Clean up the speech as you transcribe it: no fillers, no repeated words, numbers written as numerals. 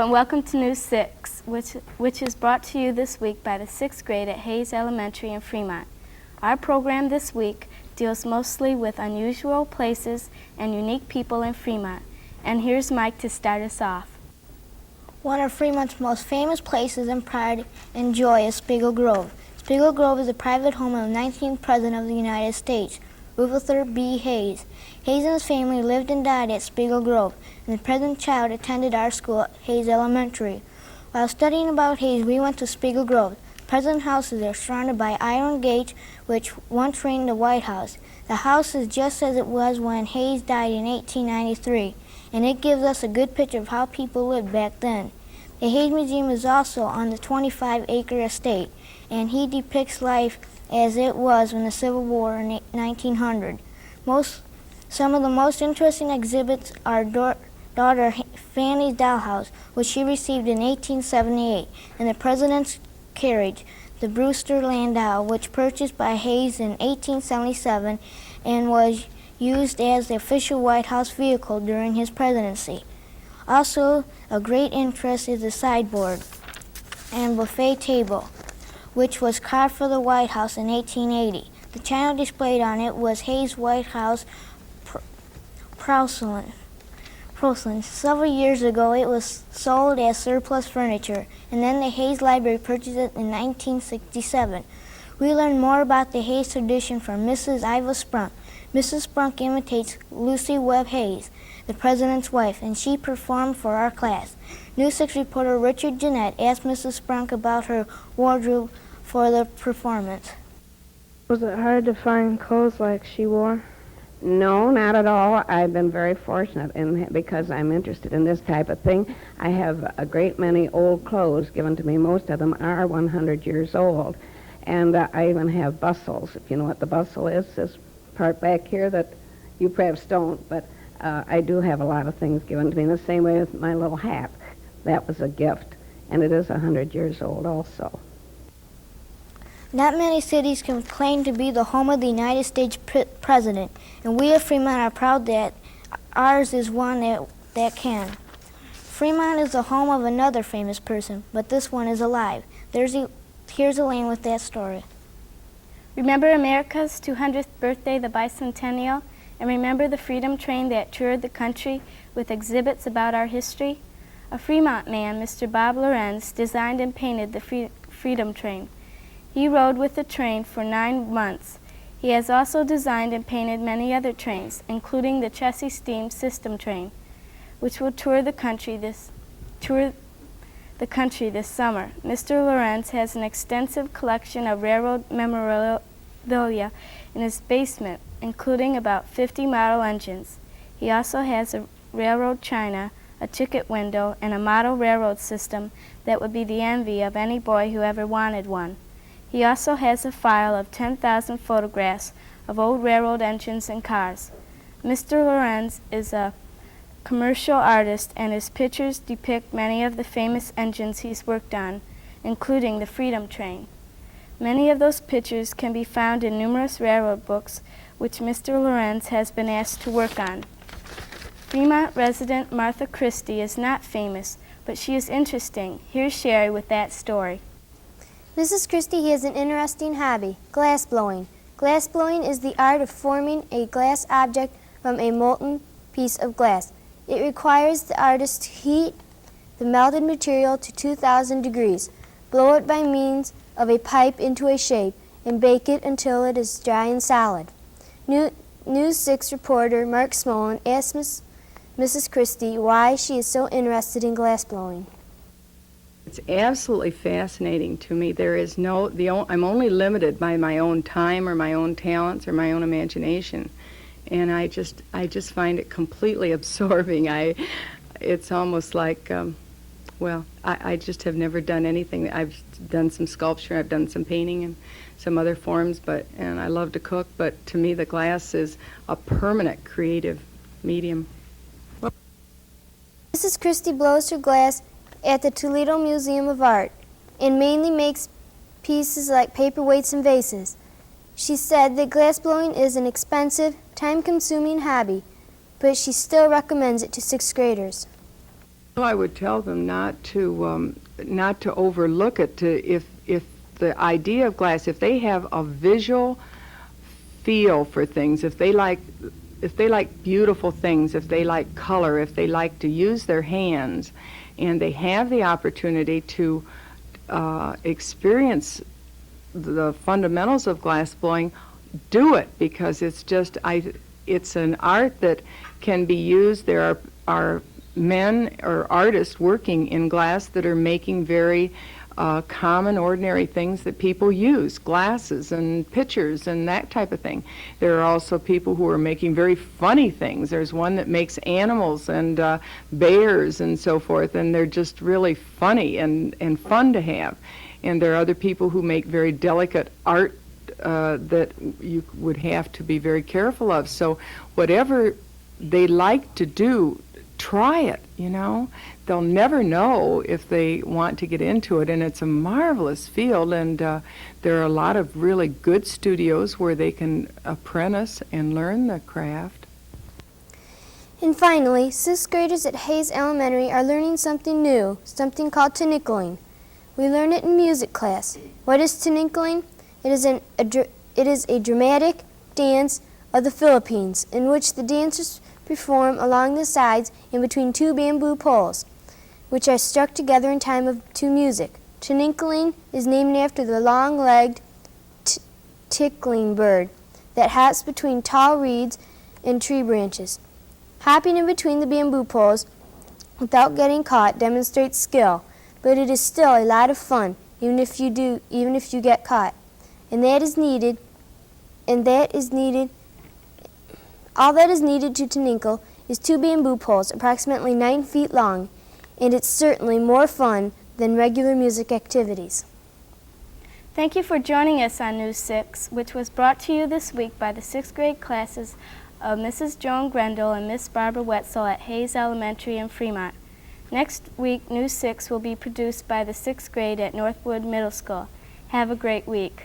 and welcome to News 6, which is brought to you this week by the 6th grade at Hayes Elementary in Fremont. Our program this week deals mostly with unusual places and unique people in Fremont. And here's Mike to start us off. One of Fremont's most famous places in pride and joy is Spiegel Grove. Spiegel Grove is a private home of the 19th President of the United States, Rutherford B. Hayes. Hayes and his family lived and died at Spiegel Grove, and the present child attended our school at Hayes Elementary. While studying about Hayes, we went to Spiegel Grove. The President's houses are surrounded by iron gates, which once ringed the White House. The house is just as it was when Hayes died in 1893, and it gives us a good picture of how people lived back then. The Hayes Museum is also on the 25-acre estate, and he depicts life as it was in the Civil War in 1900. Some of the most interesting exhibits are daughter Fanny's dollhouse, which she received in 1878, and the President's carriage, the Brewster Landau, which purchased by Hayes in 1877 and was used as the official White House vehicle during his presidency. Also, a great interest is the sideboard and buffet table, which was carved for the White House in 1880. The china displayed on it was Hayes White House porcelain. Several years ago, it was sold as surplus furniture, and then the Hayes Library purchased it in 1967. We learned more about the Hayes tradition from Mrs. Iva Sprunk. Mrs. Sprunk imitates Lucy Webb Hayes, the President's wife, and she performed for our class. News 6 reporter Richard Jeanette asked Mrs. Sprunk about her wardrobe for the performance. Was it hard to find clothes like she wore? No, not at all. I've been very fortunate because I'm interested in this type of thing. I have a great many old clothes given to me. Most of them are 100 years old. And I even have bustles, if you know what the bustle is, this part back here that you perhaps don't, but I do have a lot of things given to me in the same way with my little hat. That was a gift, and it is 100 years old also. Not many cities can claim to be the home of the United States President, and we of Fremont are proud that ours is one that can. Fremont is the home of another famous person, but this one is alive. Here's Elaine with that story. Remember America's 200th birthday, the bicentennial, and remember the Freedom Train that toured the country with exhibits about our history? A Fremont man, Mr. Bob Lorenz, designed and painted the Freedom Train. He rode with the train for 9 months. He has also designed and painted many other trains, including the Chessie Steam System Train, which will tour the country this summer. Mr. Lorenz has an extensive collection of railroad memorabilia in his basement, including about 50 model engines. He also has a railroad china, a ticket window, and a model railroad system that would be the envy of any boy who ever wanted one. He also has a file of 10,000 photographs of old railroad engines and cars. Mr. Lorenz is a commercial artist, and his pictures depict many of the famous engines he's worked on, including the Freedom Train. Many of those pictures can be found in numerous railroad books, which Mr. Lorenz has been asked to work on. Fremont resident Martha Christie is not famous, but she is interesting. Here's Sherry with that story. Mrs. Christie has an interesting hobby, glassblowing. Glassblowing is the art of forming a glass object from a molten piece of glass. It requires the artist to heat the melted material to 2,000 degrees, blow it by means of a pipe into a shape, and bake it until it is dry and solid. News 6 reporter Mark Smolin asked Mrs. Christie why she is so interested in glassblowing. It's absolutely fascinating to me. I'm only limited by my own time or my own talents or my own imagination, and I just find it completely absorbing. It's almost like, I just have never done anything. I've done some sculpture, I've done some painting and some other forms, and I love to cook. But to me, the glass is a permanent creative medium. Mrs. Christie blows her glass at the Toledo Museum of Art and mainly makes pieces like paperweights and vases. She said that glassblowing is an expensive, time-consuming hobby, but she still recommends it to 6th graders. I would tell them not to overlook it. If the idea of glass, if they have a visual feel for things, if they like beautiful things, if they like color, if they like to use their hands, and they have the opportunity to experience the fundamentals of glass blowing, do it, because it's an art that can be used. There are men or artists working in glass that are making very common, ordinary things that people use, glasses and pitchers and that type of thing. There are also people who are making very funny things. There's one that makes animals and bears and so forth, and they're just really funny and fun to have. And there are other people who make very delicate art that you would have to be very careful of. So whatever they like to do, try it, you know. They'll never know if they want to get into it, and it's a marvelous field, and there are a lot of really good studios where they can apprentice and learn the craft. And finally, 6th graders at Hayes Elementary are learning something new, something called tinikling. We learn it in music class. What is tinikling? It is a dramatic dance of the Philippines in which the dancers perform along the sides and between two bamboo poles, which are struck together in time to music. Tinikling is named after the long-legged tickling bird that hops between tall reeds and tree branches. Hopping in between the bamboo poles without getting caught demonstrates skill, but it is still a lot of fun, even if you get caught. All that is needed to tinikle is two bamboo poles approximately 9 feet long, and it's certainly more fun than regular music activities. Thank you for joining us on News 6, which was brought to you this week by the 6th grade classes of Mrs. Joan Grendel and Miss Barbara Wetzel at Hayes Elementary in Fremont. Next week, News 6 will be produced by the 6th grade at Northwood Middle School. Have a great week.